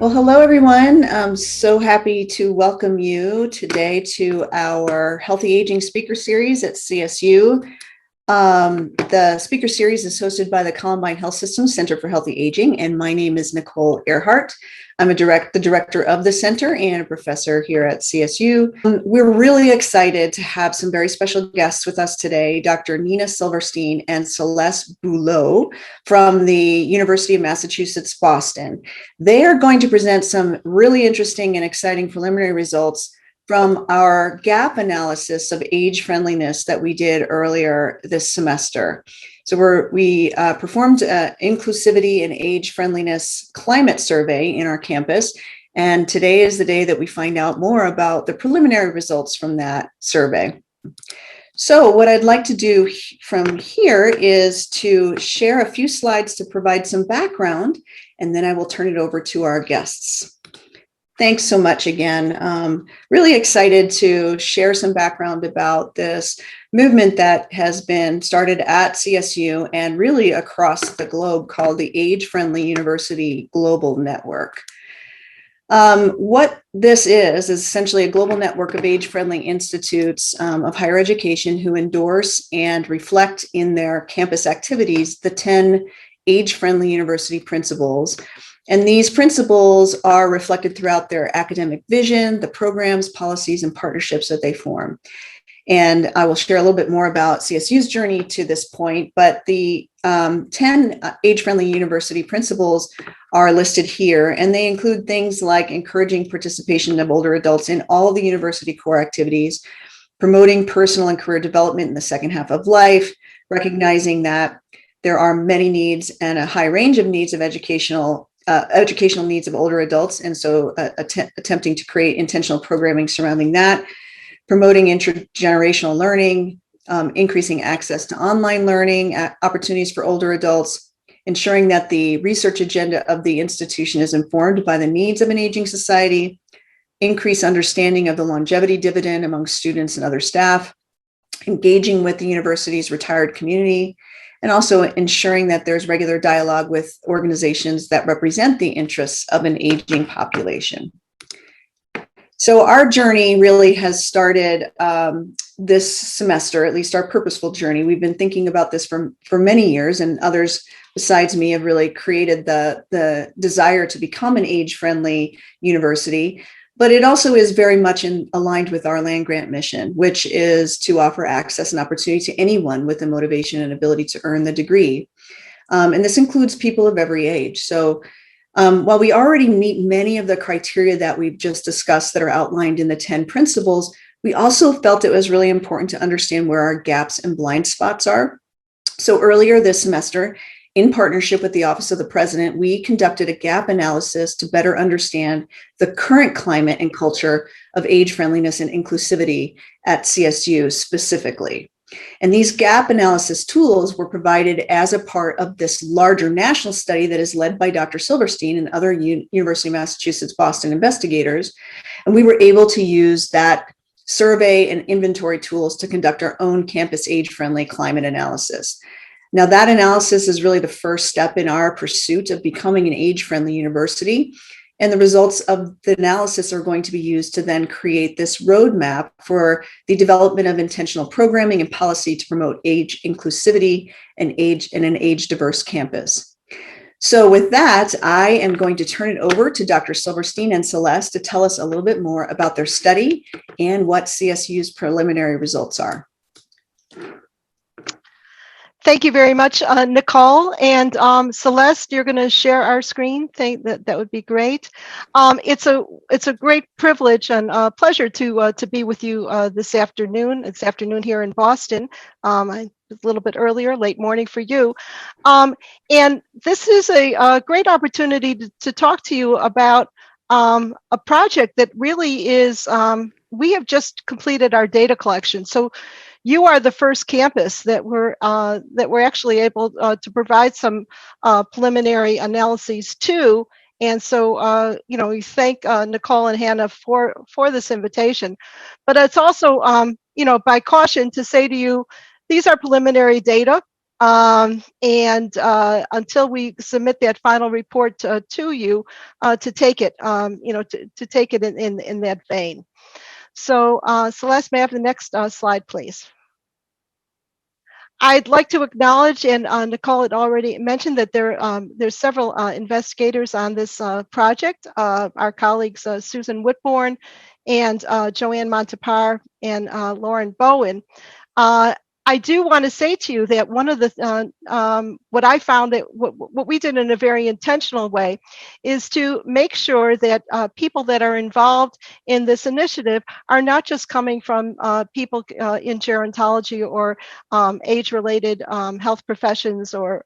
Well, hello, everyone. I'm so happy to welcome you today to our Healthy Aging Speaker Series at CSU. The speaker series is hosted by the Columbine Health System Center for Healthy Aging, and my name is Nicole Earhart. I'm the director of the center and a professor here at CSU. We're really excited to have some very special guests with us today, Dr. Nina Silverstein and Celeste Beaulieu from the University of Massachusetts, Boston. They are going to present some really interesting and exciting preliminary results from our gap analysis of age friendliness that we did earlier this semester. So we performed inclusivity and age friendliness climate survey in our campus. And today is the day that we find out more about the preliminary results from that survey. So what I'd like to do from here is to share a few slides to provide some background, and then I will turn it over to our guests. Thanks so much again. Really excited to share some background about this movement that has been started at CSU and really across the globe called the Age Friendly University Global Network. What this is essentially a global network of age-friendly institutes of higher education who endorse and reflect in their campus activities the 10 age-friendly university principles. And these principles are reflected throughout their academic vision, the programs, policies, and partnerships that they form. And I will share a little bit more about CSU's journey to this point, but the 10 age-friendly university principles are listed here, and they include things like encouraging participation of older adults in all the university core activities, promoting personal and career development in the second half of life, recognizing that there are many needs and a high range of needs of educational needs of older adults, and so attempting to create intentional programming surrounding that, promoting intergenerational learning, increasing access to online learning opportunities for older adults, ensuring that the research agenda of the institution is informed by the needs of an aging society, increase understanding of the longevity dividend among students and other staff, engaging with the university's retired community, and also ensuring that there's regular dialogue with organizations that represent the interests of an aging population. So our journey really has started this semester, at least our purposeful journey. We've been thinking about this for many years, and others besides me have really created the desire to become an age-friendly university. But it also is very much aligned with our land grant mission, which is to offer access and opportunity to anyone with the motivation and ability to earn the degree. And this includes people of every age. So while we already meet many of the criteria that we've just discussed that are outlined in the 10 principles, we also felt it was really important to understand where our gaps and blind spots are. So earlier this semester, in partnership with the Office of the President, we conducted a gap analysis to better understand the current climate and culture of age friendliness and inclusivity at CSU specifically. And these gap analysis tools were provided as a part of this larger national study that is led by Dr. Silverstein and other University of Massachusetts Boston investigators. And we were able to use that survey and inventory tools to conduct our own campus age-friendly climate analysis. Now, that analysis is really the first step in our pursuit of becoming an age-friendly university. And the results of the analysis are going to be used to then create this roadmap for the development of intentional programming and policy to promote age inclusivity and an age-diverse campus. So with that, I am going to turn it over to Dr. Silverstein and Celeste to tell us a little bit more about their study and what CSU's preliminary results are. Thank you very much, Nicole. And Celeste, you're going to share our screen. That would be great. It's a great privilege and pleasure to be with you this afternoon. It's afternoon here in Boston. A little bit earlier, late morning for you. And this is a great opportunity to talk to you about a project that really is. We have just completed our data collection. So you are the first campus that we're actually able to provide some preliminary analyses to, and so we thank Nicole and Hannah for this invitation. But it's also by caution to say to you, these are preliminary data. and until we submit that final report to you to take it, to take it in that vein. So Celeste, may I have the next slide, please? I'd like to acknowledge, and Nicole had already mentioned that there's several investigators on this project. Our colleagues Susan Whitbourne and Joanne Montepar and Lauren Bowen. I do want to say to you that one of the what I found that what we did in a very intentional way is to make sure that people that are involved in this initiative are not just coming from people in gerontology or age-related health professions or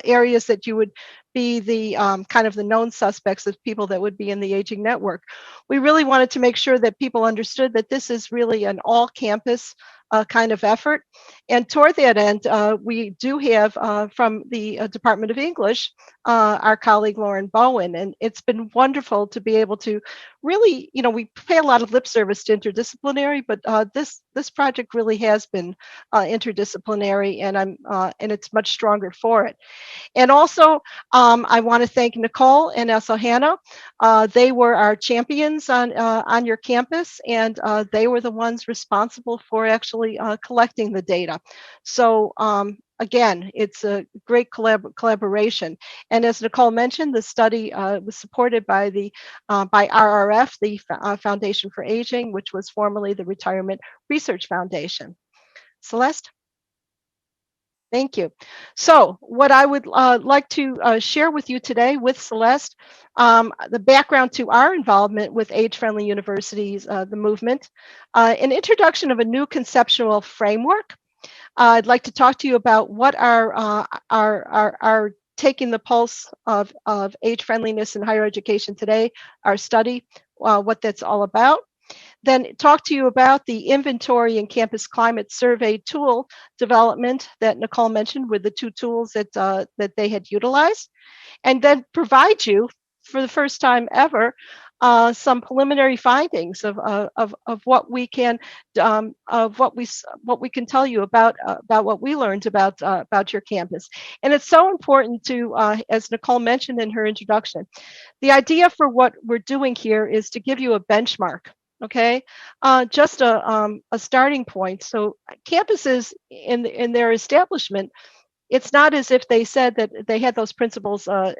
areas that you would be the kind of the known suspects of people that would be in the aging network. We really wanted to make sure that people understood that this is really an all-campus kind of effort. And toward that end, we do have from the Department of English, our colleague Lauren Bowen, and it's been wonderful to be able to really, we pay a lot of lip service to interdisciplinary, but this project really has been interdisciplinary, and it's much stronger for it. And also, I want to thank Nicole and Hannah. They were our champions on your campus, and they were the ones responsible for actually collecting the data. So again, it's a great collaboration. And as Nicole mentioned, the study was supported by by RRF, the Foundation for Aging, which was formerly the Retirement Research Foundation. Celeste? Thank you. So what I would like to share with you today with Celeste, the background to our involvement with age-friendly universities, the movement, an introduction of a new conceptual framework. I'd like to talk to you about what our taking the pulse of age friendliness in higher education today, our study, what that's all about. Then talk to you about the inventory and campus climate survey tool development that Nicole mentioned with the two tools that they had utilized, and then provide you, for the first time ever, some preliminary findings of what we can what we can tell you about what we learned about your campus. And it's so important to, as Nicole mentioned in her introduction, the idea for what we're doing here is to give you a benchmark. Okay, just a starting point. So campuses in their establishment, it's not as if they said that they had those principles at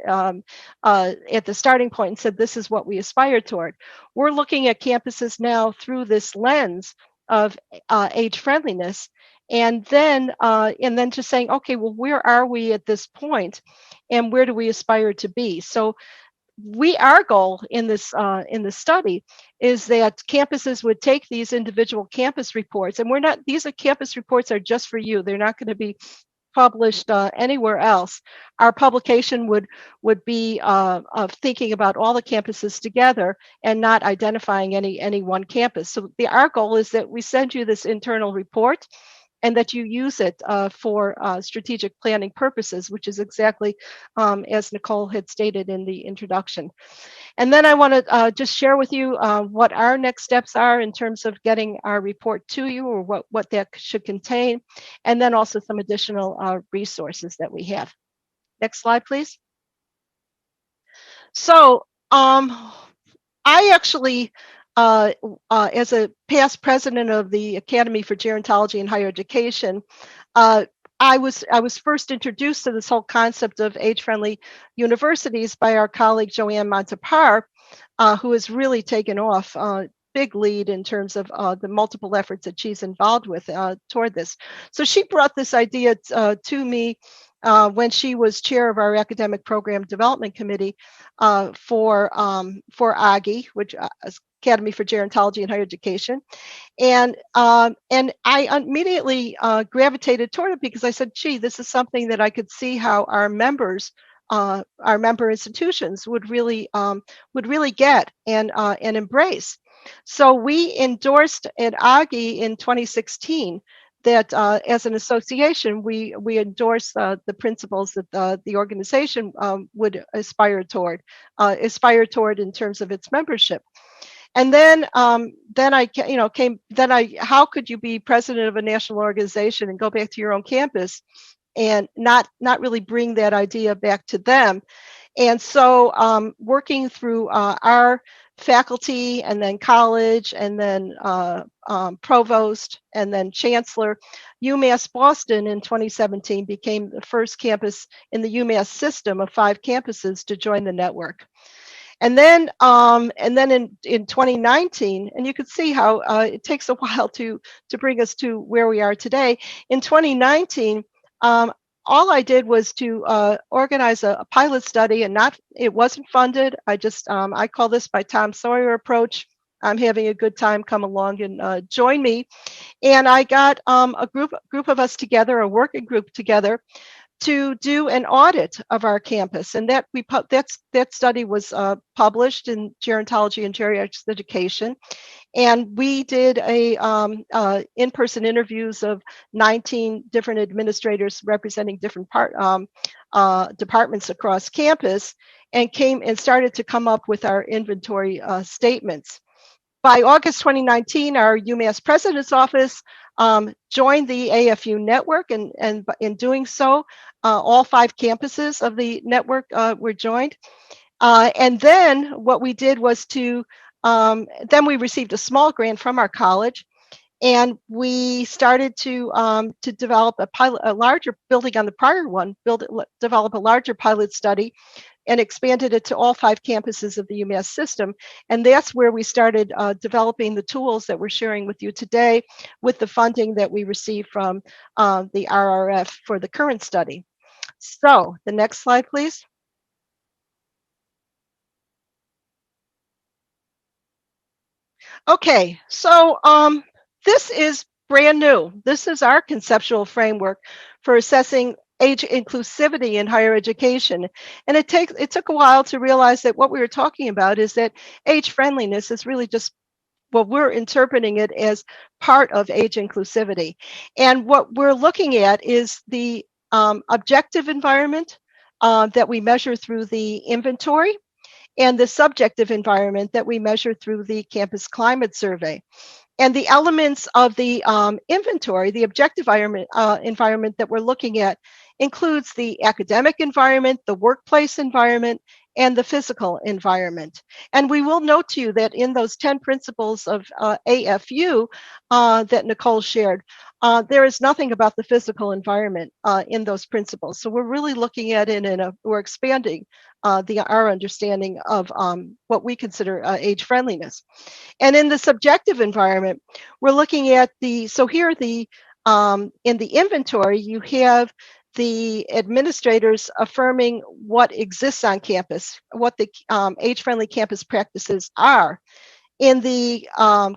the starting point and said, this is what we aspire toward. We're looking at campuses now through this lens of age friendliness. And then just saying, okay, well, where are we at this point, and where do we aspire to be? So our goal in this study is that campuses would take these individual campus reports, and these campus reports are just for you. They're not going to be published anywhere else. Our publication would be of thinking about all the campuses together and not identifying any one campus. So our goal is that we send you this internal report and that you use it for strategic planning purposes, which is exactly as Nicole had stated in the introduction. And then I want to just share with you what our next steps are in terms of getting our report to you, or what that should contain, and then also some additional resources that we have. Next slide, please. So I actually, as a past president of the Academy for Gerontology and Higher Education, I was first introduced to this whole concept of age-friendly universities by our colleague Joanne Montepar, who has really taken off big lead in terms of the multiple efforts that she's involved with toward this. So she brought this idea to me when she was chair of our academic program development committee for AGI, which is Academy for Gerontology and Higher Education. And I immediately gravitated toward it because I said, gee, this is something that I could see how our members, our member institutions would really get and embrace. So we endorsed at AGI in 2016 that as an association, we endorse the principles that the organization would aspire toward in terms of its membership. And then how could you be president of a national organization and go back to your own campus and not really bring that idea back to them. And so working through our faculty and then college and then provost and then chancellor, UMass Boston in 2017 became the first campus in the UMass system of 5 campuses to join the network. And then in 2019, and you can see how it takes a while to bring us to where we are today. In 2019, all I did was to organize a pilot study, and it wasn't funded. I call this my Tom Sawyer approach. I'm having a good time. Come along and join me. And I got a group of us together, a working group together, to do an audit of our campus, and that study was published in Gerontology and Geriatrics Education, and we did in-person interviews of 19 different administrators representing different departments across campus, and started to come up with our inventory statements. By August 2019, our UMass President's Office joined the AFU network, and in doing so, all 5 campuses of the network were joined. And then what we did was then we received a small grant from our college, and we started to develop a larger, building on the prior one, develop a larger pilot study, and expanded it to all 5 campuses of the UMass system. And that's where we started developing the tools that we're sharing with you today, with the funding that we received from the RRF for the current study. So the next slide, please. Okay, so this is brand new. This is our conceptual framework for assessing age inclusivity in higher education. And it took a while to realize that what we were talking about is that age friendliness is really just, well, we're interpreting it as part of age inclusivity. And what we're looking at is the objective environment that we measure through the inventory, and the subjective environment that we measure through the campus climate survey. And the elements of the inventory, the objective environment that we're looking at, includes the academic environment, the workplace environment, and the physical environment. And we will note to you that in those 10 principles of AFU that Nicole shared, there is nothing about the physical environment in those principles. So we're really looking at it, and we're expanding our understanding of what we consider age friendliness. And in the subjective environment, we're looking at so here in the inventory, you have the administrators affirming what exists on campus, what the age-friendly campus practices are. In the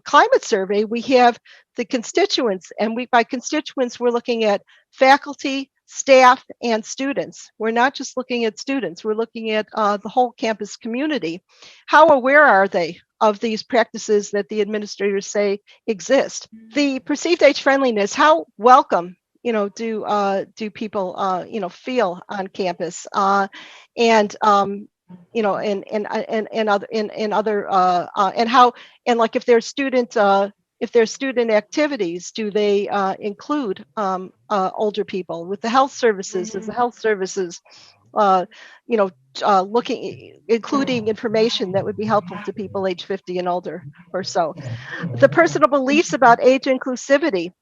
climate survey, we have the constituents, and by constituents, we're looking at faculty, staff, and students. We're not just looking at students, we're looking at the whole campus community. How aware are they of these practices that the administrators say exist? The perceived age friendliness, how welcome do people feel on campus, and like if there's student activities, do they include older people with the health services? Is the health services including information that would be helpful to people age 50 and older or so? The personal beliefs about age inclusivity.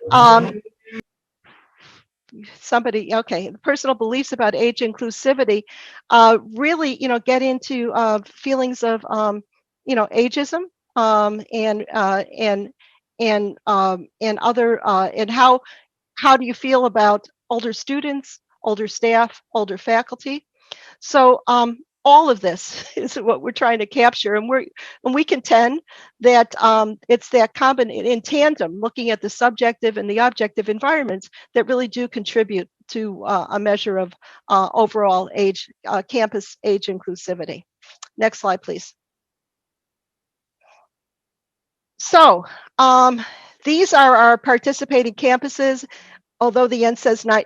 The personal beliefs about age inclusivity really, get into feelings of, ageism, and other, and how do you feel about older students, older staff, older faculty? So all of this is what we're trying to capture, and we contend that it's that in tandem, looking at the subjective and the objective environments, that really do contribute to a measure of overall campus age inclusivity. Next slide, please. So these are our participating campuses, although the end says not.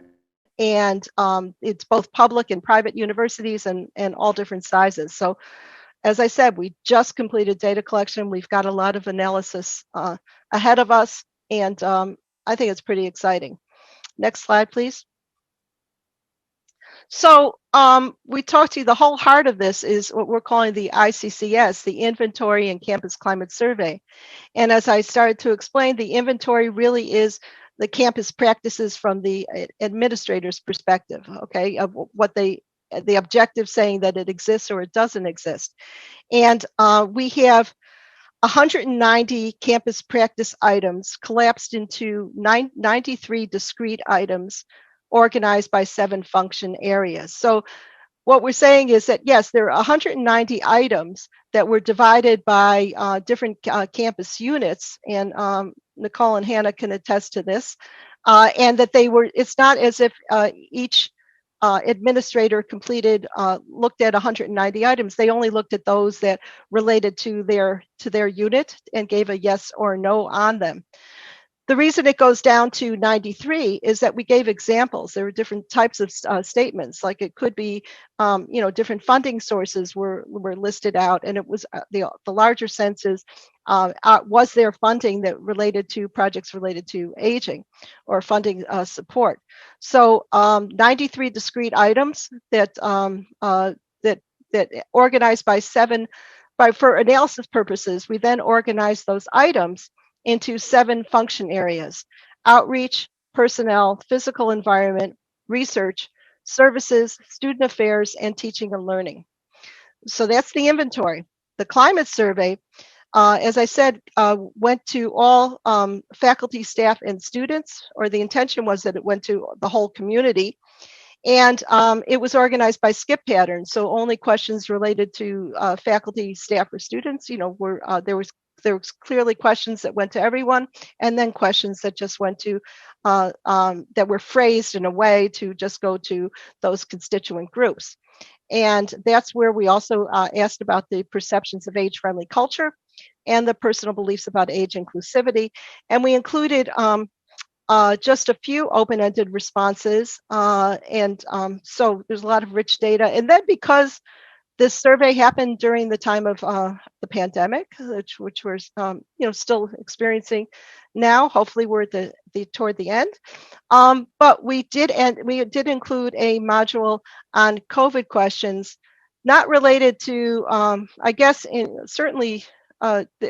And it's both public and private universities, and all different sizes. So as I said, we just completed data collection. We've got a lot of analysis ahead of us, and I think it's pretty exciting. Next slide, please. So we talked to you, the whole heart of this is what we're calling the ICCS, the Inventory and Campus Climate Survey. And as I started to explain, the inventory really is the campus practices from the administrator's perspective, okay, of what the objective saying that it exists or it doesn't exist. And we have 190 campus practice items collapsed into 93 discrete items organized by 7 function areas. So what we're saying is that, yes, there are 190 items that were divided by different campus units, and Nicole and Hannah can attest to this, and that it's not as if each administrator looked at 190 items. They only looked at those that related to their unit and gave a yes or no on them. The reason it goes down to 93 is that we gave examples. There were different types of statements, like it could be, different funding sources were listed out, and it was the larger sense is, was there funding that related to projects related to aging or funding support? So 93 discrete items that organized by 7, for analysis purposes, we then organized those items into 7 function areas: outreach, personnel, physical environment, research, services, student affairs, and teaching and learning. So that's the inventory. The climate survey, as I said, went to all faculty, staff, and students, or the intention was that it went to the whole community. And it was organized by skip patterns. So only questions related to faculty, staff, or students, there was clearly questions that went to everyone, and then questions that just went to, that were phrased in a way to just go to those constituent groups. And that's where we also asked about the perceptions of age-friendly culture and the personal beliefs about age inclusivity. And we included just a few open-ended responses. So there's a lot of rich data. And then because this survey happened during the time of the pandemic, which we're still experiencing now. Hopefully, we're at toward the end. But we did include a module on COVID questions, not related to, I guess, certainly.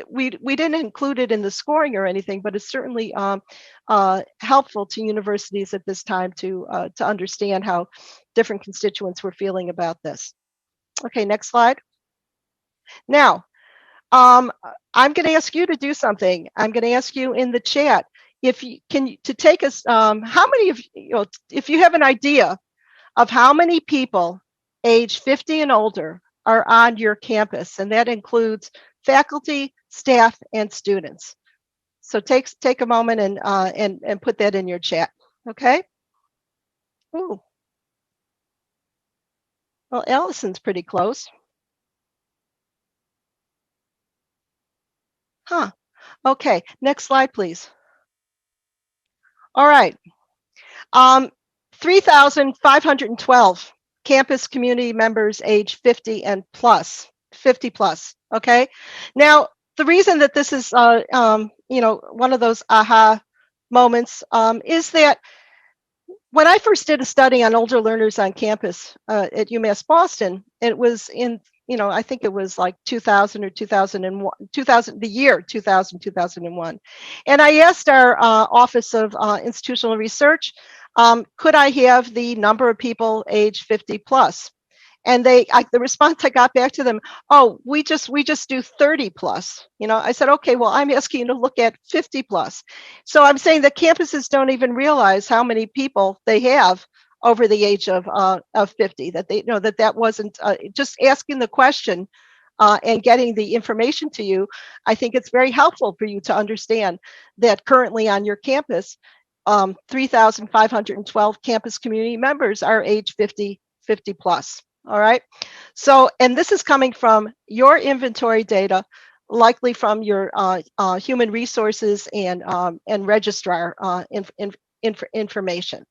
We didn't include it in the scoring or anything, but it's certainly helpful to universities at this time to understand how different constituents were feeling about this. Okay, next slide. Now, I'm going to ask you to do something. I'm going to ask you in the chat if you can to take us. How many of you, if you have an idea of how many people age 50 and older are on your campus, and that includes faculty, staff, and students. So take a moment and put that in your chat. Okay. Ooh. Well, Allison's pretty close. Huh. Okay, next slide, please. All right. 3,512 campus community members age 50 and plus, 50 plus, okay? Now, the reason that this is, one of those aha moments is that when I first did a study on older learners on campus at UMass Boston, it was in, I think it was like 2000 or 2001, the year 2000, 2001. And I asked our Office of Institutional Research, could I have the number of people age 50 plus? And the response I got back to them, oh, we just do 30 plus. I said, okay, well, I'm asking you to look at 50 plus. So I'm saying that campuses don't even realize how many people they have over the age of 50, that they know that wasn't just asking the question and getting the information to you. I think it's very helpful for you to understand that currently on your campus, 3,512 campus community members are age 50 plus. All right. So, and this is coming from your inventory data, likely from your human resources and registrar information.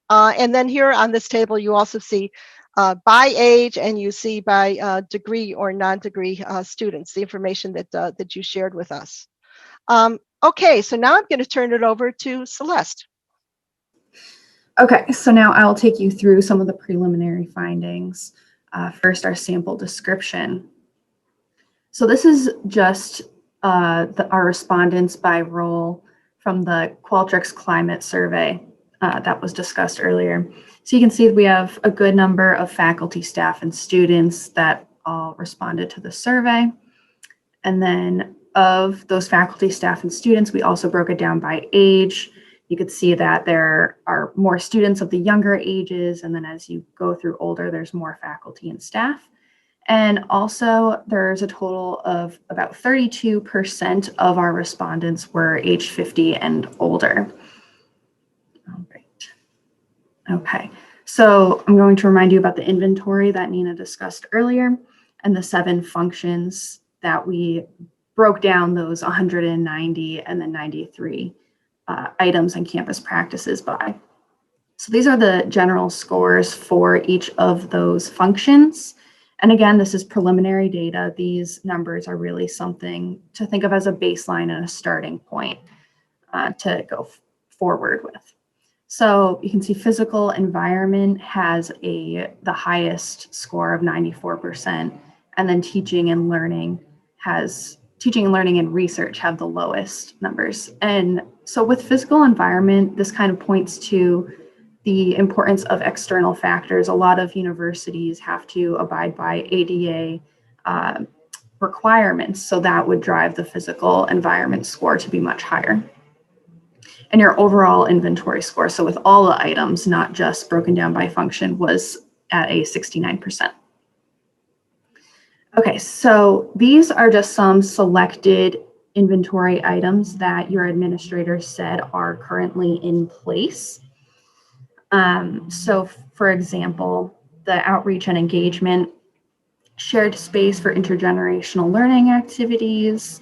And then here on this table, you also see by age, and you see by degree or non-degree students, the information that you shared with us. Okay, so now I'm going to turn it over to Celeste. Okay, so now I'll take you through some of the preliminary findings. First, our sample description. So this is just our respondents by role from the Qualtrics climate survey that was discussed earlier. So you can see we have a good number of faculty, staff, and students that all responded to the survey. And then of those faculty, staff, and students, we also broke it down by age. You could see that there are more students of the younger ages, and then as you go through older, there's more faculty and staff. And also there's a total of about 32% of our respondents were age 50 and older. All right. Okay, so I'm going to remind you about the inventory that Nina discussed earlier and the 7 functions that we broke down those 190 and then 93 items and campus practices by. So these are the general scores for each of those functions. And again, this is preliminary data. These numbers are really something to think of as a baseline and a starting point to go forward with. So you can see physical environment has the highest score of 94%, and then teaching and learning and research have the lowest numbers. And so with physical environment, this kind of points to the importance of external factors. A lot of universities have to abide by ADA requirements, so that would drive the physical environment score to be much higher. And your overall inventory score, so with all the items, not just broken down by function, was at a 69%. Okay, so these are just some selected inventory items that your administrator said are currently in place. So for example, the outreach and engagement, shared space for intergenerational learning activities,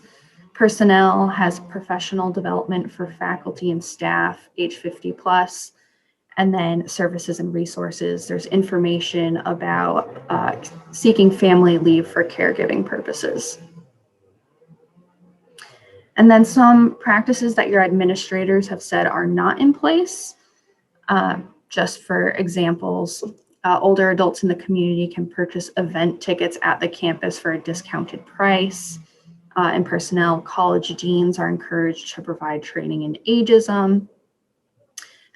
personnel has professional development for faculty and staff age 50 plus, and then services and resources. There's information about seeking family leave for caregiving purposes. And then some practices that your administrators have said are not in place. Just for examples, older adults in the community can purchase event tickets at the campus for a discounted price. And personnel, college deans are encouraged to provide training in ageism.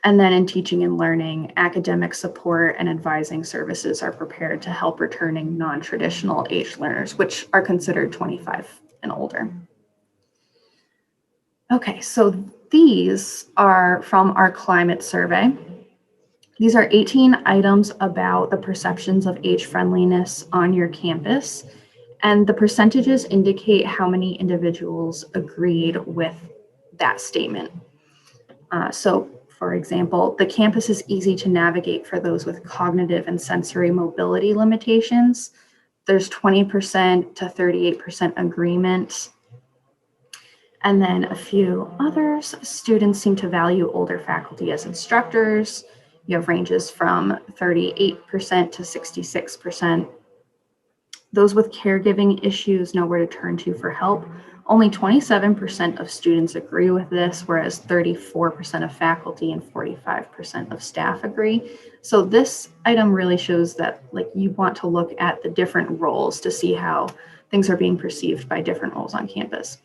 And then in teaching and learning, academic support and advising services are prepared to help returning non-traditional age learners, which are considered 25 and older. Okay, so these are from our climate survey. These are 18 items about the perceptions of age friendliness on your campus, and the percentages indicate how many individuals agreed with that statement. So, for example, the campus is easy to navigate for those with cognitive and sensory mobility limitations. There's 20% to 38% agreement. And then a few others. Students seem to value older faculty as instructors. You have ranges from 38% to 66%. Those with caregiving issues know where to turn to for help. Only 27% of students agree with this, whereas 34% of faculty and 45% of staff agree. So this item really shows that you want to look at the different roles to see how things are being perceived by different roles on campus.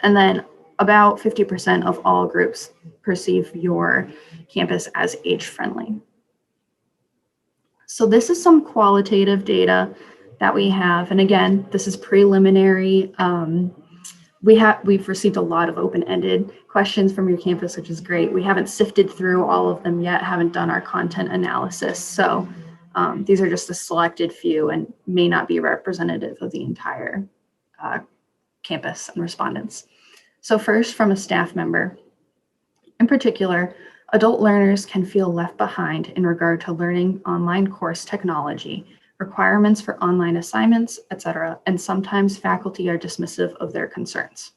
And then about 50% of all groups perceive your campus as age-friendly. So this is some qualitative data that we have. And again, this is preliminary. We've received a lot of open-ended questions from your campus, which is great. We haven't sifted through all of them yet, haven't done our content analysis. So these are just a selected few and may not be representative of the entire campus and respondents. So first, from a staff member. In particular, adult learners can feel left behind in regard to learning online course technology, requirements for online assignments, etc., and sometimes faculty are dismissive of their concerns.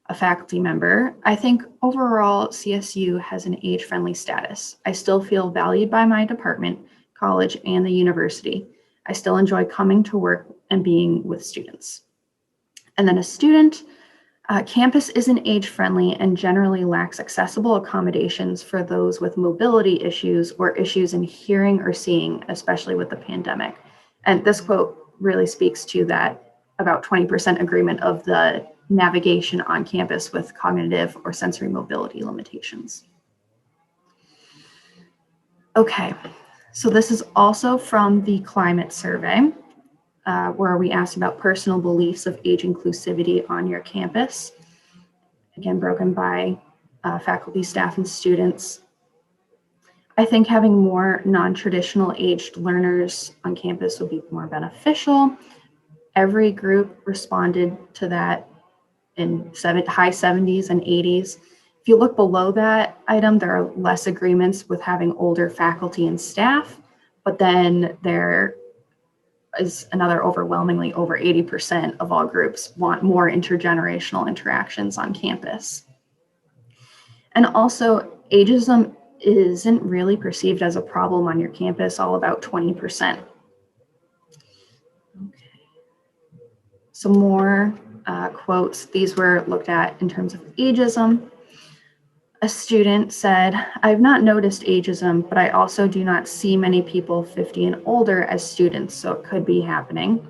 A faculty member, I think overall CSU has an age-friendly status. I still feel valued by my department, college, and the university. I still enjoy coming to work and being with students. And then a student, Campus isn't age-friendly and generally lacks accessible accommodations for those with mobility issues or issues in hearing or seeing, especially with the pandemic. And this quote really speaks to that about 20% agreement of the navigation on campus with cognitive or sensory mobility limitations. Okay, so this is also from the climate survey, where we asked about personal beliefs of age inclusivity on your campus. Again, broken by faculty, staff, and students. I think having more non-traditional aged learners on campus would be more beneficial. Every group responded to that in high 70s and 80s. If you look below that item, there are less agreements with having older faculty and staff, but then there is another overwhelmingly over 80% of all groups want more intergenerational interactions on campus. And also, ageism isn't really perceived as a problem on your campus, all about 20%. Okay. Some more quotes. These were looked at in terms of ageism. A student said, "I've not noticed ageism, but I also do not see many people 50 and older as students, so it could be happening."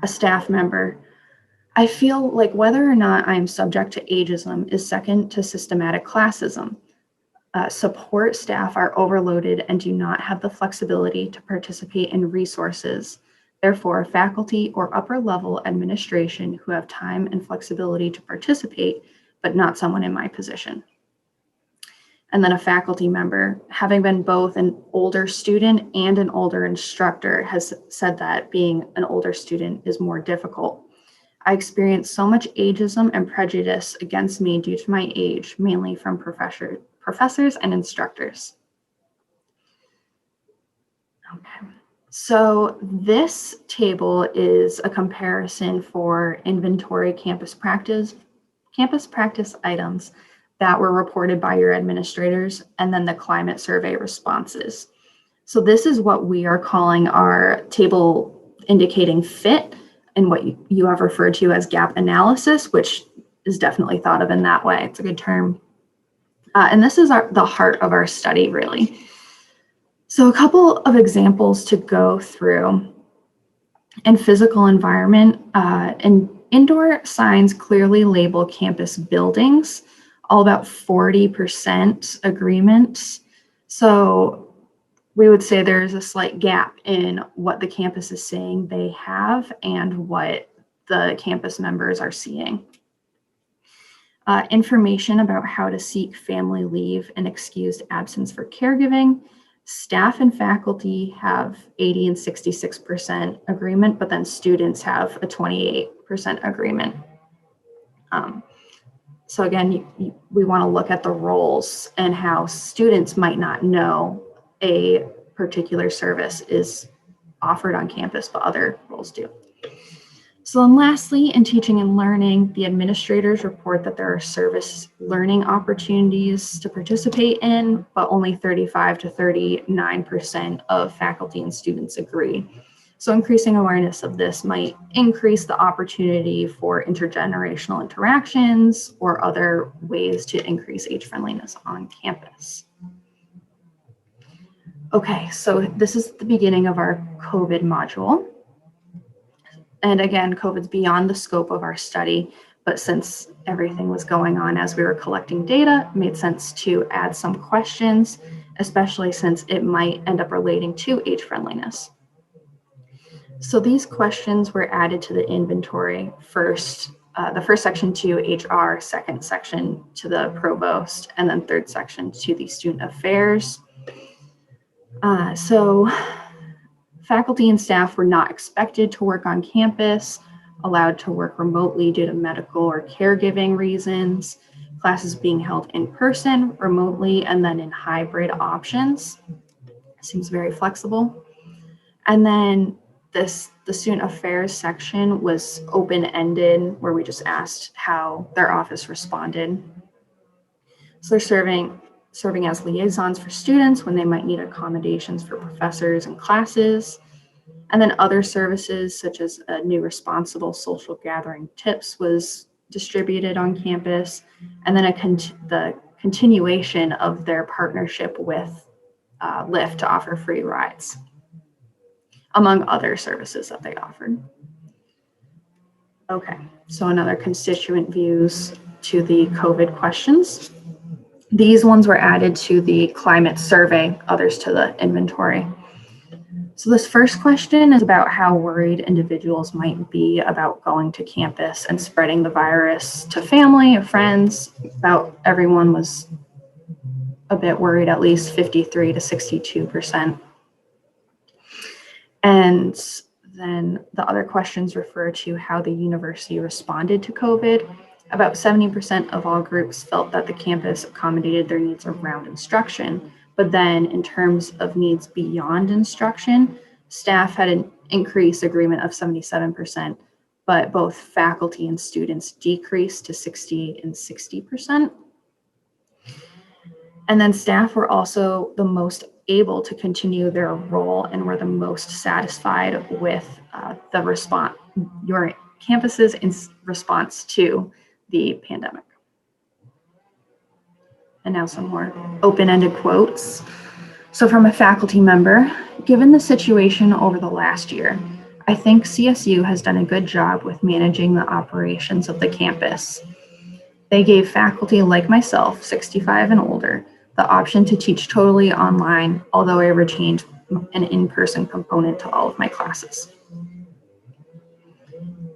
A staff member, "I feel like whether or not I am subject to ageism is second to systematic classism. Support staff are overloaded and do not have the flexibility to participate in resources. Therefore, faculty or upper level administration who have time and flexibility to participate, but not someone in my position." And then a faculty member, having been both an older student and an older instructor, has said that being an older student is more difficult. "I experienced so much ageism and prejudice against me due to my age, mainly from professors and instructors." Okay, so this table is a comparison for inventory campus practice items that were reported by your administrators, and then the climate survey responses. So this is what we are calling our table indicating fit, and what you have referred to as gap analysis, which is definitely thought of in that way. It's a good term. And this is the heart of our study, really. So a couple of examples to go through. In physical environment, and indoor signs clearly label campus buildings, all about 40% agreement. So we would say there's a slight gap in what the campus is saying they have and what the campus members are seeing. Information about how to seek family leave and excused absence for caregiving. Staff and faculty have 80 and 66% agreement, but then students have a 28% agreement. So again, we want to look at the roles and how students might not know a particular service is offered on campus, but other roles do. So then lastly, in teaching and learning, the administrators report that there are service learning opportunities to participate in, but only 35 to 39% of faculty and students agree. So increasing awareness of this might increase the opportunity for intergenerational interactions or other ways to increase age friendliness on campus. Okay, so this is the beginning of our COVID module. And again, COVID's beyond the scope of our study, but since everything was going on as we were collecting data, it made sense to add some questions, especially since it might end up relating to age friendliness. So these questions were added to the inventory first, the first section to HR, second section to the provost, and then third section to the student affairs. So faculty and staff were not expected to work on campus, allowed to work remotely due to medical or caregiving reasons, classes being held in person, remotely, and then in hybrid options. Seems very flexible. And then the student affairs section was open-ended, where we just asked how their office responded. So they're serving as liaisons for students when they might need accommodations for professors and classes. And then other services such as a new responsible social gathering tips was distributed on campus, and then the continuation of their partnership with Lyft to offer free rides, among other services that they offered. Okay, so another constituent views to the COVID questions. These ones were added to the climate survey, others to the inventory. So this first question is about how worried individuals might be about going to campus and spreading the virus to family and friends. About everyone was a bit worried, at least 53 to 62%. And then the other questions refer to how the university responded to COVID. About 70% of all groups felt that the campus accommodated their needs around instruction. But then in terms of needs beyond instruction, staff had an increased agreement of 77%, but both faculty and students decreased to 60 and 60%. And then staff were also the most able to continue their role and were the most satisfied with the response, your campuses in response to the pandemic. And now some more open-ended quotes. So from a faculty member, given the situation over the last year, I think CSU has done a good job with managing the operations of the campus. They gave faculty like myself, 65 and older, the option to teach totally online, although I retained an in-person component to all of my classes.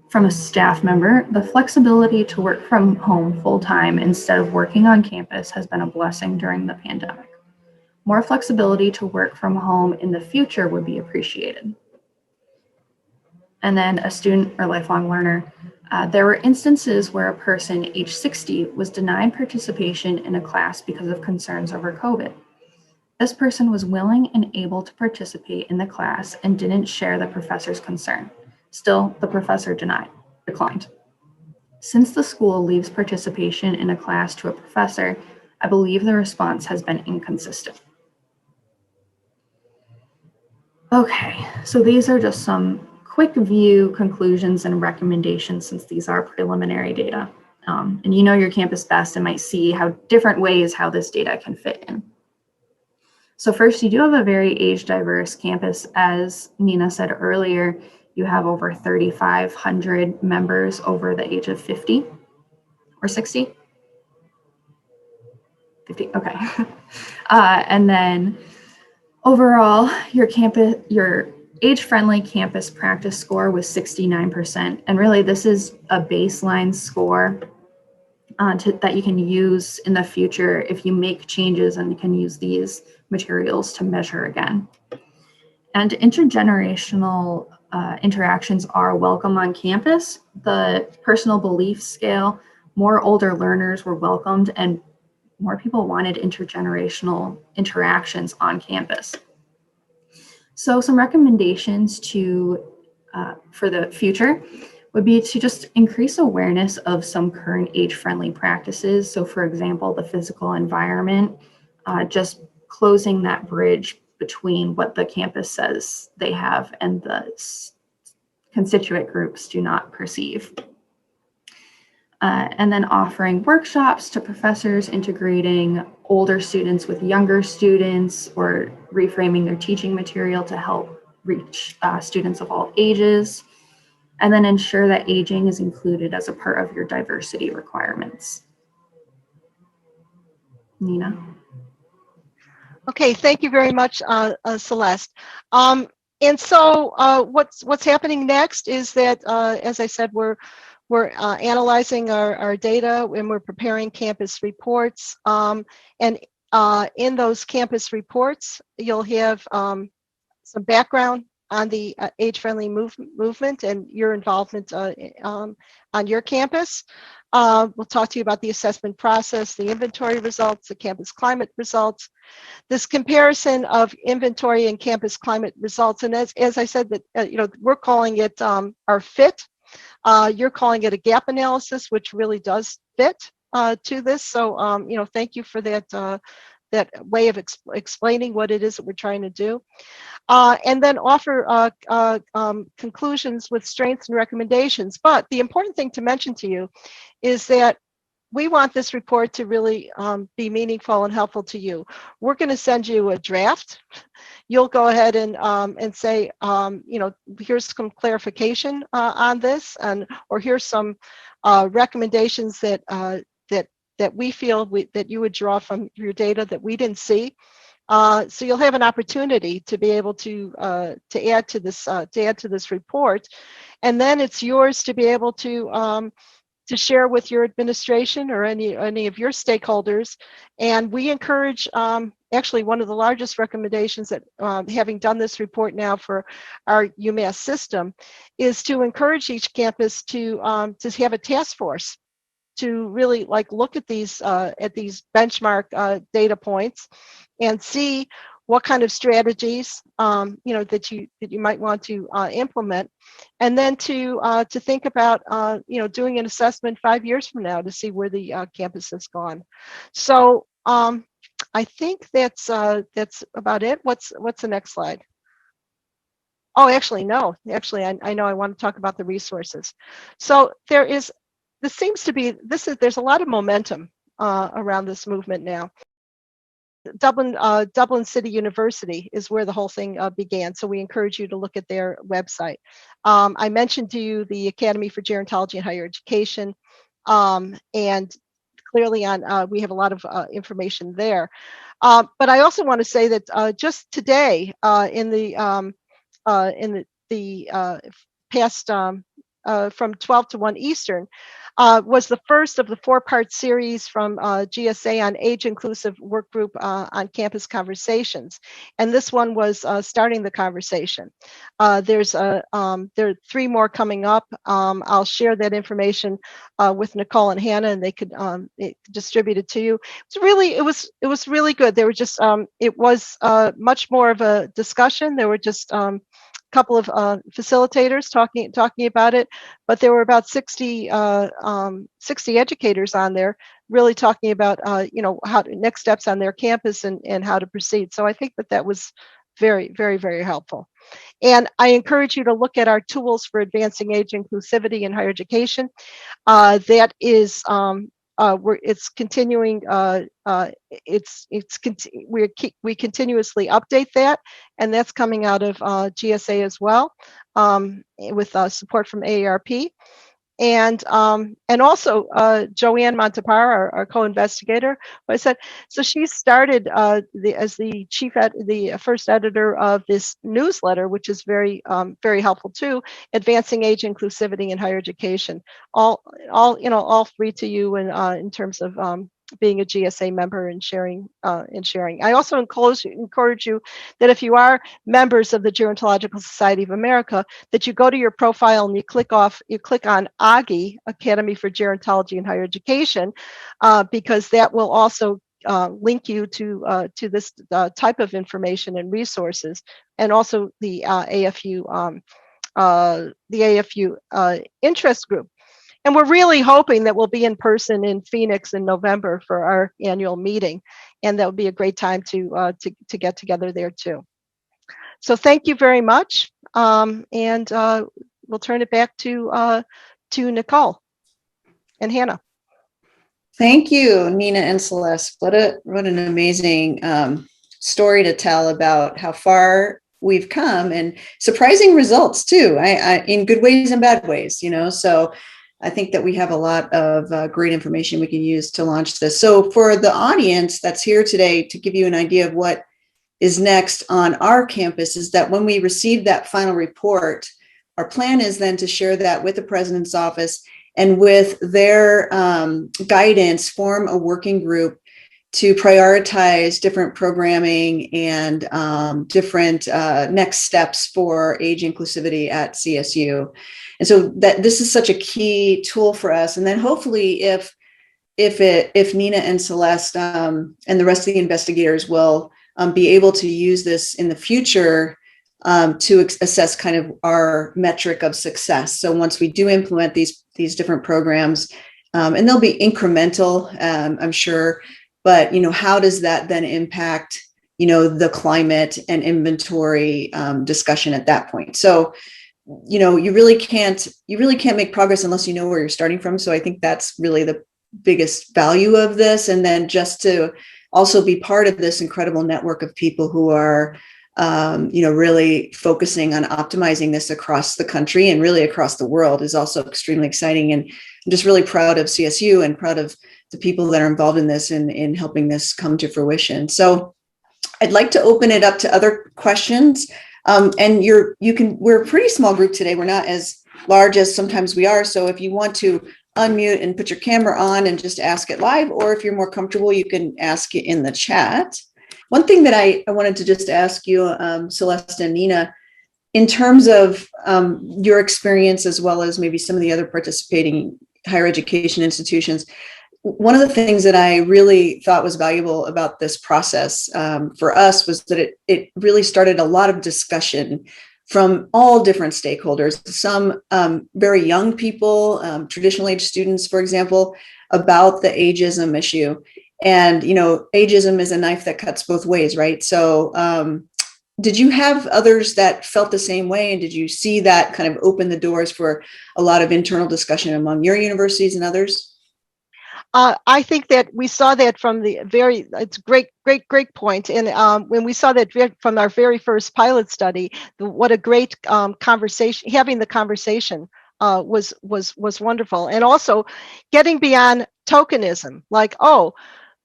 From a staff member, the flexibility to work from home full-time instead of working on campus has been a blessing during the pandemic. More flexibility to work from home in the future would be appreciated. And then a student or lifelong learner, there were instances where a person age 60 was denied participation in a class because of concerns over COVID. This person was willing and able to participate in the class and didn't share the professor's concern. Still, the professor declined. Since the school leaves participation in a class to a professor, I believe the response has been inconsistent. Okay, so these are just some quick view conclusions and recommendations since these are preliminary data. And you know your campus best and might see how different ways how this data can fit in. So first, you do have a very age diverse campus. As Nina said earlier, you have over 3,500 members over the age of 50 or 60. 50, okay. And then overall, your age-friendly campus practice score was 69%. And really, this is a baseline score that you can use in the future if you make changes, and you can use these materials to measure again. And intergenerational interactions are welcome on campus. The personal belief scale, more older learners were welcomed and more people wanted intergenerational interactions on campus. So some recommendations for the future would be to just increase awareness of some current age-friendly practices. So for example, the physical environment, just closing that bridge between what the campus says they have and the constituent groups do not perceive. And then offering workshops to professors, integrating older students with younger students, or reframing their teaching material to help reach students of all ages. And then ensure that aging is included as a part of your diversity requirements. Nina? Okay, thank you very much, Celeste. And so what's happening next is that, as I said, we're analyzing our data and we're preparing campus reports. And in those campus reports, you'll have some background on the age-friendly movement and your involvement on your campus. We'll talk to you about the assessment process, the inventory results, the campus climate results, this comparison of inventory and campus climate results. And as I said, that we're calling it our fit. You're calling it a gap analysis, which really does fit to this. So thank you for that that way of explaining what it is that we're trying to do. And then offer conclusions with strengths and recommendations. But the important thing to mention to you is that we want this report to really be meaningful and helpful to you. We're going to send you a draft. You'll go ahead and say, here's some clarification on this, or here's some recommendations that we feel that you would draw from your data that we didn't see. So you'll have an opportunity to be able to add to this report, and then it's yours to be able to share with your administration or any of your stakeholders. And we encourage, actually, one of the largest recommendations that, having done this report now for our UMass system, is to encourage each campus to have a task force to really look at these benchmark data points and see what kind of strategies that you might want to implement, and then to think about doing an assessment 5 years from now to see where the campus has gone. So I think that's about it. What's the next slide? Oh, actually, no. Actually, I know I want to talk about the resources. So there's a lot of momentum around this movement now. Dublin City University is where the whole thing began. So we encourage you to look at their website. I mentioned to you the Academy for Gerontology and Higher Education, and clearly we have a lot of information there. But I also want to say that just today in the past from 12 to 1 Eastern, was the first of the 4-part series from GSA on age-inclusive work group on campus conversations. And this one was starting the conversation. There are 3 more coming up. I'll share that information with Nicole and Hannah, and they could distribute it to you. It was really good. There were just it was much more of a discussion. There were just couple of facilitators talking about it, but there were about 60 educators on there really talking about how next steps on their campus and how to proceed. So I think that was very, very, very helpful. And I encourage you to look at our tools for advancing age inclusivity in higher education. That is it's continuing. We continuously update that, and that's coming out of GSA as well, with support from AARP. And also Joanne Montepar, our co-investigator, I said, so she started as the first editor of this newsletter, which is very very helpful too, advancing age inclusivity in higher education. All free to you in terms of being a GSA member and sharing. I also encourage you that if you are members of the Gerontological Society of America, that you go to your profile and you click on AGI, Academy for Gerontology and Higher Education, because that will also link you to this type of information and resources, and also the AFU interest group. And we're really hoping that we'll be in person in Phoenix in November for our annual meeting, and that would be a great time to get together there too. So thank you very much, and we'll turn it back to Nicole and Hannah. Thank you, Nina and Celeste. What an amazing story to tell about how far we've come, and surprising results too. I in good ways and bad ways, So I think that we have a lot of great information we can use to launch this. So for the audience that's here today, to give you an idea of what is next on our campus, is that when we receive that final report, our plan is then to share that with the president's office, and with their guidance, form a working group to prioritize different programming and different next steps for age inclusivity at CSU. And so that this is such a key tool for us. And then hopefully if Nina and Celeste and the rest of the investigators will be able to use this in the future to assess kind of our metric of success. So once we do implement these different programs, and they'll be incremental, I'm sure, but, how does that then impact, the climate and inventory discussion at that point? So, you really can't make progress unless you know where you're starting from. So I think that's really the biggest value of this. And then just to also be part of this incredible network of people who are, really focusing on optimizing this across the country and really across the world is also extremely exciting. And I'm just really proud of CSU and proud of the people that are involved in this and in helping this come to fruition. So I'd like to open it up to other questions. And we're a pretty small group today. We're not as large as sometimes we are. So if you want to unmute and put your camera on and just ask it live, or if you're more comfortable, you can ask it in the chat. One thing that I wanted to just ask you, Celeste and Nina, in terms of your experience, as well as maybe some of the other participating higher education institutions, one of the things that I really thought was valuable about this process for us was that it really started a lot of discussion from all different stakeholders, some very young people, traditional age students, for example, about the ageism issue. And, ageism is a knife that cuts both ways, right? So did you have others that felt the same way? And did you see that kind of open the doors for a lot of internal discussion among your universities and others? I think that we saw that from it's great point. And when we saw that from our very first pilot study, what a great conversation, having the conversation was wonderful. And also getting beyond tokenism, like, oh,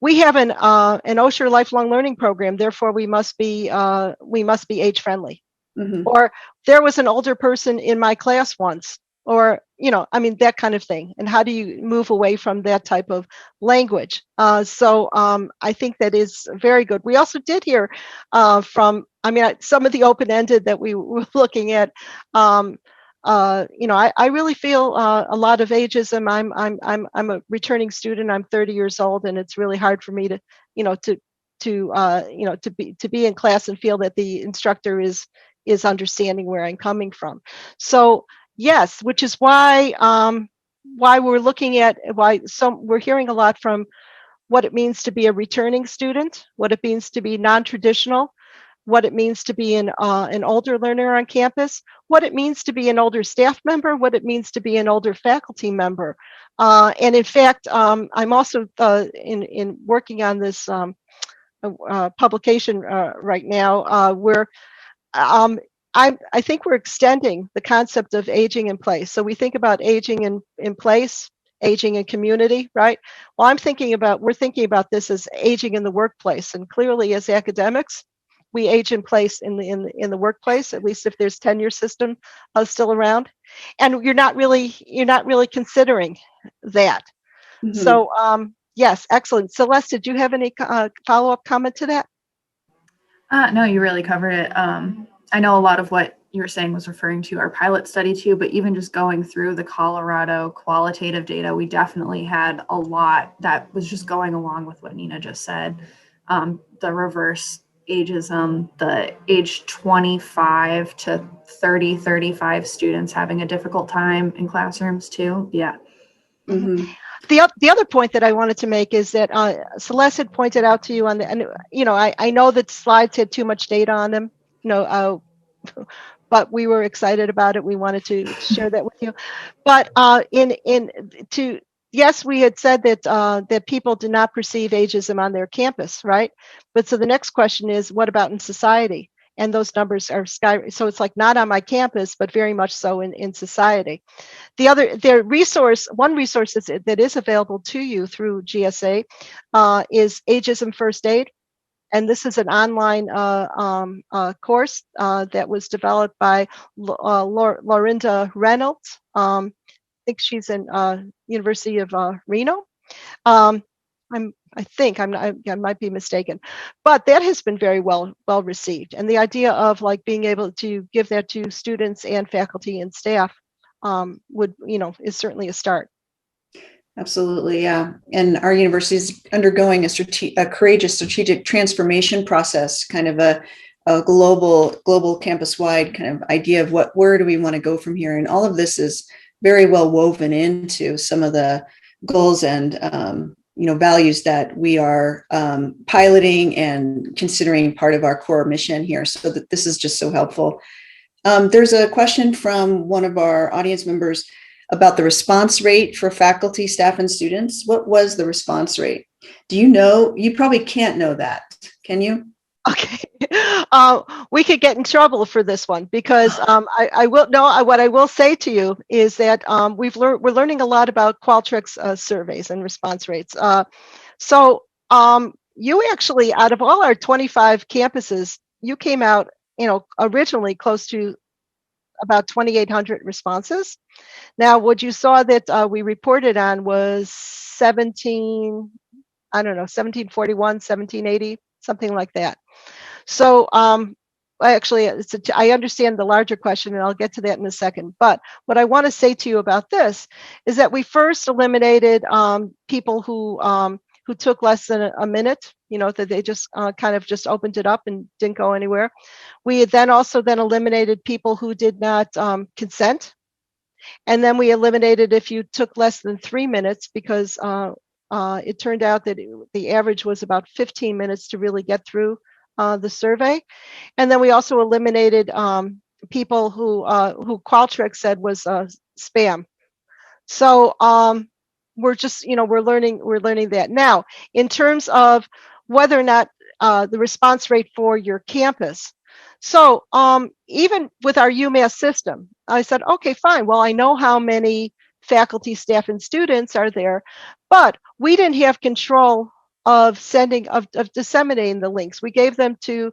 we have an Osher lifelong learning program, therefore we must be age friendly. Mm-hmm. Or there was an older person in my class once, or that kind of thing. And how do you move away from that type of language? So I think that is very good. We also did hear from some of the open-ended that we were looking at. I really feel a lot of ageism. I'm a returning student. I'm 30 years old, and it's really hard for me to be in class and feel that the instructor is understanding where I'm coming from. So yes, which is why we're hearing a lot from what it means to be a returning student, what it means to be non-traditional, what it means to be an older learner on campus, what it means to be an older staff member, what it means to be an older faculty member. And in fact, I'm also in working on this publication right now where I think we're extending the concept of aging in place. So we think about aging in place, aging in community, right? Well, we're thinking about this as aging in the workplace. And clearly as academics, we age in place in the workplace, at least if there's tenure system still around. And you're not really considering that. Mm-hmm. So yes, excellent. Celeste, did you have any follow-up comment to that? No, you really covered it. I know a lot of what you were saying was referring to our pilot study too, but even just going through the Colorado qualitative data, we definitely had a lot that was just going along with what Nina just said. The reverse ageism, the age 25 to 30, 35 students having a difficult time in classrooms too. Yeah. Mm-hmm. The other point that I wanted to make is that Celeste had pointed out to you I know that slides had too much data on them, but we were excited about it. We wanted to share that with you. But yes, we had said that people do not perceive ageism on their campus, right? But so the next question is, what about in society? And those numbers are so it's like not on my campus, but very much so in society. One resource that is available to you through GSA is Ageism First Aid. And this is an online course that was developed by Lorinda Reynolds. I think she's in University of Reno. I might be mistaken, but that has been very well received. And the idea of like being able to give that to students and faculty and staff is certainly a start. Absolutely, yeah. And our university is undergoing a courageous strategic transformation process, kind of a global campus-wide kind of idea of where do we want to go from here. And all of this is very well woven into some of the goals and values that we are piloting and considering part of our core mission here. So that this is just so helpful. There's a question from one of our audience members about the response rate for faculty, staff, and students. What was the response rate? Do you know? You probably can't know that, can you? Okay, we could get in trouble for this one because I will know what I will say to you is that we're learning a lot about Qualtrics surveys and response rates. So you actually, out of all our 25 campuses, you came out, originally close to about 2,800 responses. Now, what you saw that we reported on was 1741, 1780, something like that. So actually, I understand the larger question, and I'll get to that in a second. But what I want to say to you about this is that we first eliminated people who took less than a minute, that they just kind of just opened it up and didn't go anywhere. We then also eliminated people who did not consent. And then we eliminated if you took less than 3 minutes because it turned out that the average was about 15 minutes to really get through the survey. And then we also eliminated people who Qualtrics said was spam. So we're just, we're learning that. Now, in terms of whether or not the response rate for your campus. So even with our UMass system, I said, okay, fine. Well, I know how many faculty, staff, and students are there, but we didn't have control of disseminating the links. We gave them to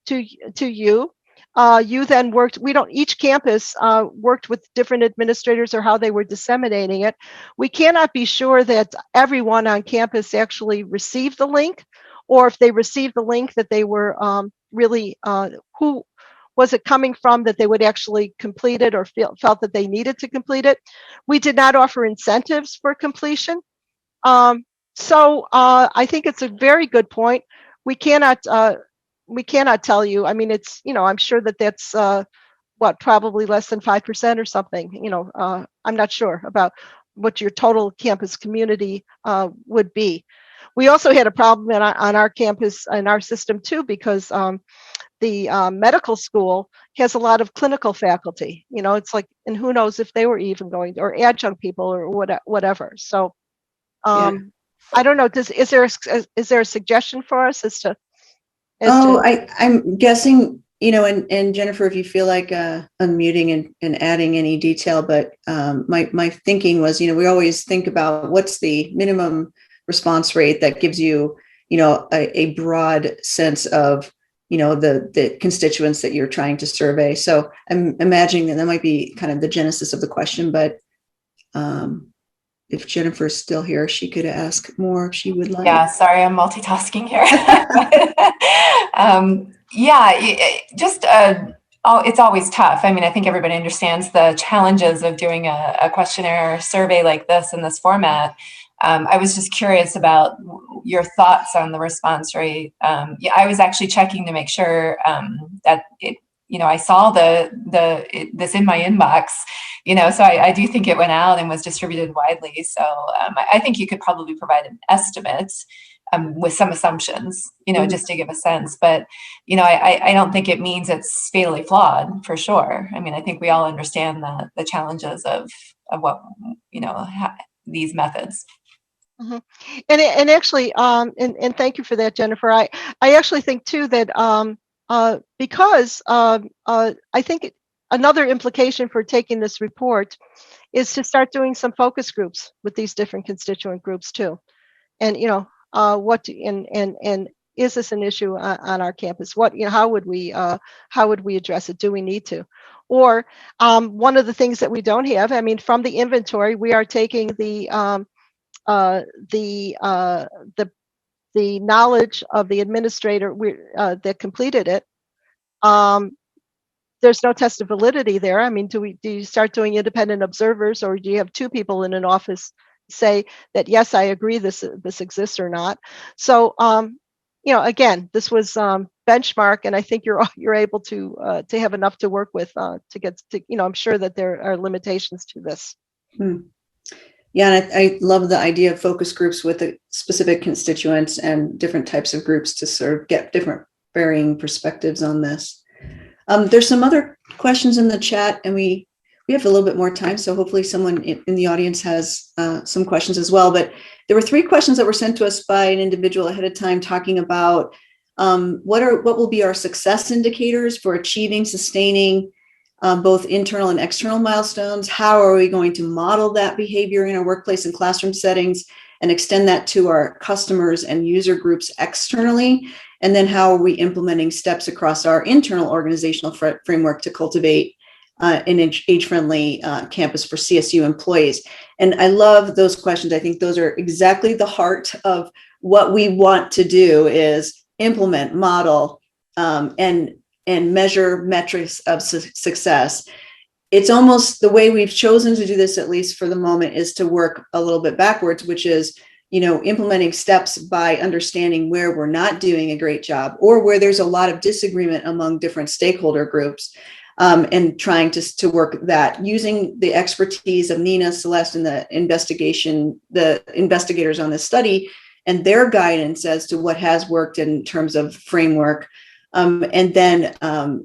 you. You then worked, each campus worked with different administrators or how they were disseminating it. We cannot be sure that everyone on campus actually received the link, or if they received the link that they were really, who was it coming from that they would actually complete it or felt that they needed to complete it. We did not offer incentives for completion. So I think it's a very good point. We cannot tell you. I mean, it's, I'm sure that that's probably less than 5% or something. I'm not sure about what your total campus community would be. We also had a problem on our campus and our system too, because the medical school has a lot of clinical faculty. It's like, and who knows if they were even going to, or adjunct people or whatever. So I don't know. Is there a suggestion for us as to? I'm guessing, and Jennifer, if you feel like unmuting and adding any detail, but my thinking was, we always think about what's the minimum response rate that gives you, a broad sense of, the constituents that you're trying to survey. So I'm imagining that might be kind of the genesis of the question, but if Jennifer's still here, she could ask more if she would like. Yeah, sorry, I'm multitasking here. It's always tough. I mean, I think everybody understands the challenges of doing a questionnaire survey like this in this format. I was just curious about your thoughts on the response rate. I was actually checking to make sure that it, I saw this in my inbox, so I do think it went out and was distributed widely. So I think you could probably provide an estimate with some assumptions, just to give a sense. But, I don't think it means it's fatally flawed, for sure. I mean, I think we all understand the challenges of what, these methods. Mm-hmm. And actually, and thank you for that, Jennifer. I actually think too that because I think another implication for taking this report is to start doing some focus groups with these different constituent groups too. And and is this an issue on our campus? How would we address it? Do we need to? Or one of the things that we don't have, I mean, from the inventory, we are taking the knowledge of the administrator that completed it. There's no test of validity there. I mean, do you start doing independent observers, or do you have two people in an office say that, yes, I agree this exists or not? So again, this was benchmark, and I think you're able to have enough to work with to get to, I'm sure that there are limitations to this. Yeah, and I love the idea of focus groups with the specific constituents and different types of groups to sort of get different varying perspectives on this. There's some other questions in the chat, and we have a little bit more time, so hopefully someone in the audience has some questions as well. But there were 3 questions that were sent to us by an individual ahead of time, talking about what will be our success indicators for achieving, sustaining both internal and external milestones. How are we going to model that behavior in our workplace and classroom settings and extend that to our customers and user groups externally? And then how are we implementing steps across our internal organizational framework to cultivate an age-friendly campus for CSU employees? And I love those questions. I think those are exactly the heart of what we want to do, is implement, model, and measure metrics of success. It's almost the way we've chosen to do this, at least for the moment, is to work a little bit backwards, which is, implementing steps by understanding where we're not doing a great job or where there's a lot of disagreement among different stakeholder groups, and trying to work that using the expertise of Nina, Celeste, and the investigators on this study and their guidance as to what has worked in terms of framework. And then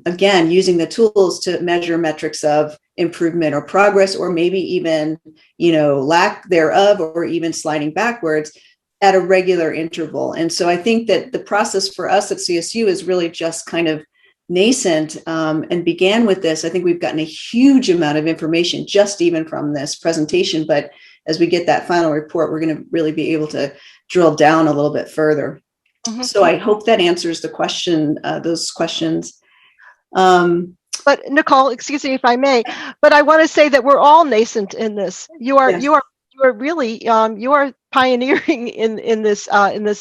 again, using the tools to measure metrics of improvement or progress, or maybe even, lack thereof, or even sliding backwards at a regular interval. And so I think that the process for us at CSU is really just kind of nascent, and began with this. I think we've gotten a huge amount of information just even from this presentation. But as we get that final report, we're going to really be able to drill down a little bit further. Mm-hmm. So I hope that answers the question, those questions. But Nicole, excuse me if I may, but I want to say that we're all nascent in this. You are really you are pioneering in this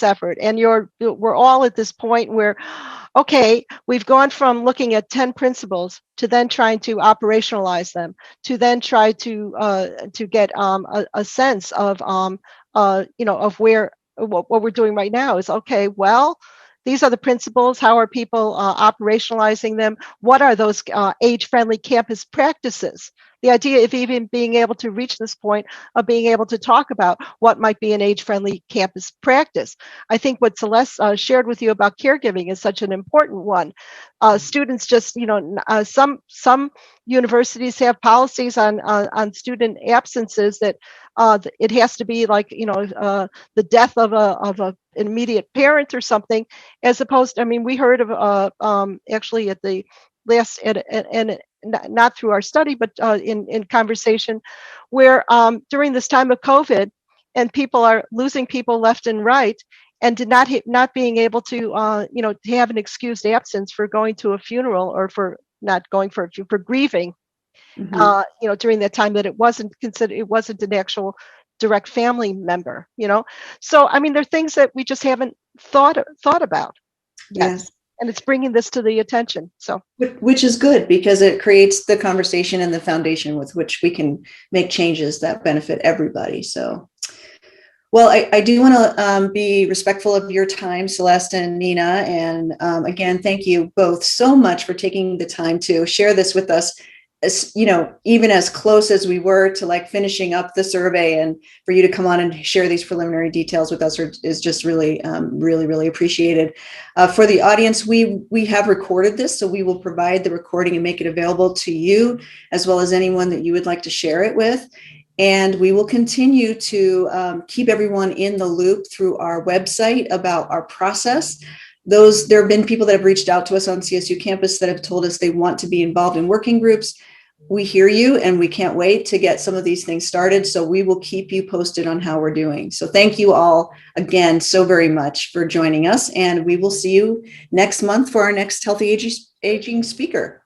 effort, and we're all at this point where, okay, we've gone from looking at 10 principles to then trying to operationalize them, to then try to get a sense of of where what we're doing right now is, okay, well, these are the principles. How are people operationalizing them? What are those age-friendly campus practices? The idea of even being able to reach this point of being able to talk about what might be an age-friendly campus practice. I think what Celeste shared with you about caregiving is such an important one. Students just, some universities have policies on student absences that it has to be like, the death of an immediate parent or something, as opposed to, we heard of actually at the last, and not through our study, but in conversation, where during this time of COVID, and people are losing people left and right, and not being able to to have an excused absence for going to a funeral, or for not going for grieving, mm-hmm. During that time, that it wasn't an actual direct family member, So, there are things that we just haven't thought about yet. Yes. And it's bringing this to the attention. So, which is good, because it creates the conversation and the foundation with which we can make changes that benefit everybody. So, well, I do want to be respectful of your time, Celeste and Nina. And again, thank you both so much for taking the time to share this with us. Even as close as we were to like finishing up the survey, and for you to come on and share these preliminary details with us is just really, really appreciated. For the audience, we have recorded this, so we will provide the recording and make it available to you, as well as anyone that you would like to share it with. And we will continue to keep everyone in the loop through our website about our process. There have been people that have reached out to us on CSU campus that have told us they want to be involved in working groups. We hear you, and we can't wait to get some of these things started. So we will keep you posted on how we're doing. So thank you all again so very much for joining us. And we will see you next month for our next Healthy Aging speaker.